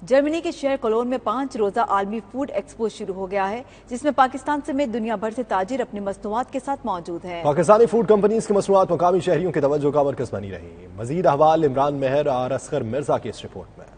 جرمنی کے شہر کولون میں 5 روزہ عالمی فوڈ ایکسپو شروع ہو گیا ہے، جس میں پاکستان سمیت دنیا بھر سے تاجر اپنی مصنوعات کے ساتھ موجود ہیں۔ پاکستانی فوڈ کمپنیز کی مصنوعات مقامی شہریوں کی توجہ کا مرکز بنی رہی۔ مزید احوال عمران مہر اور اصغر مرزا کی اس رپورٹ میں۔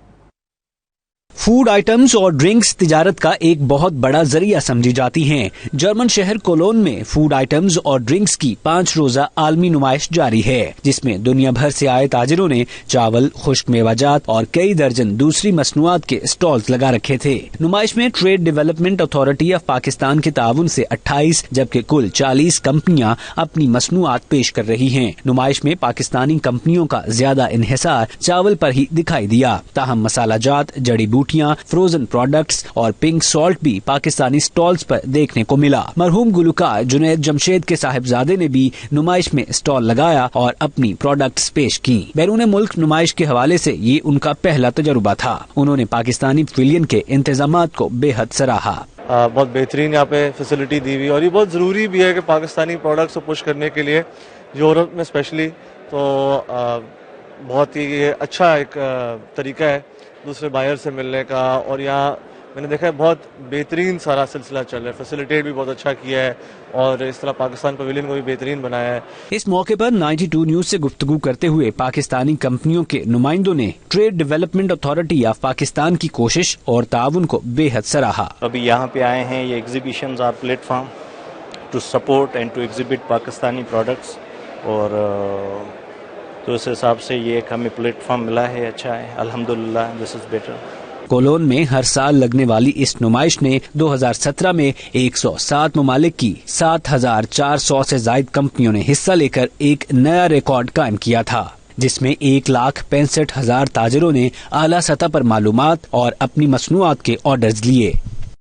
فوڈ آئٹمز اور ڈرنکس تجارت کا ایک بہت بڑا ذریعہ سمجھی جاتی ہیں۔ جرمن شہر کولون میں فوڈ آئٹمز اور ڈرنکس کی 5 روزہ عالمی نمائش جاری ہے، جس میں دنیا بھر سے آئے تاجروں نے چاول، خشک میوہ جات اور کئی درجن دوسری مصنوعات کے اسٹالز لگا رکھے تھے۔ نمائش میں trade development authority of Pakistan کے تعاون سے 28 جبکہ کل 40 کمپنیاں اپنی مصنوعات پیش کر رہی ہیں۔ نمائش میں پاکستانی کمپنیوں کا زیادہ انحصار چاول پر ہی دکھائی دیا، تاہم مسالہ جات، جڑی بوٹیاں، فروزن پروڈکٹس اور پنک سالٹ بھی پاکستانی سٹالز پر دیکھنے کو ملا۔ مرحوم گلوکار جنید جمشید کے صاحبزادے نے بھی نمائش میں سٹال لگایا اور اپنی پروڈکٹس پیش کی۔ بیرون ملک نمائش کے حوالے سے یہ ان کا پہلا تجربہ تھا۔ انہوں نے پاکستانی پویلین کے انتظامات کو بے حد سراہا۔ بہت بہترین یہاں پہ فیسلٹی دی ہوئی، اور یہ بہت ضروری بھی ہے کہ پاکستانی پروڈکٹس کو پش کرنے کے لیے یورپ میں اسپیشلی، تو بہت ہی اچھا ایک طریقہ ہے دوسرے بائر سے ملنے کا۔ اور یہاں میں نے دیکھا ہے بہت بہترین سارا سلسلہ چل رہا ہے، فیسیلیٹیٹ بھی بہت اچھا کیا ہے اور اس طرح پاکستان پویلین کو بھی بہترین بنایا ہے۔ اس موقع پر 92 نیوز سے گفتگو کرتے ہوئے پاکستانی کمپنیوں کے نمائندوں نے trade development authority of Pakistan کی کوشش اور تعاون کو بے حد سراہا۔ ابھی یہاں پہ آئے ہیں، یہ ایگزیبیشنز اور platform to support and to exhibit Pakistani products, اور تو اس حساب سے یہ ایک ہمیں پلیٹ فارم ملا ہے، اچھا ہے، الحمدللہ، دس از بیٹر۔ کولون میں ہر سال لگنے والی اس نمائش نے 2017 میں 107 ممالک کی 7400 سے زائد کمپنیوں نے حصہ لے کر ایک نیا ریکارڈ قائم کیا تھا، جس میں 1,65,000 تاجروں نے اعلیٰ سطح پر معلومات اور اپنی مصنوعات کے آرڈرز لیے۔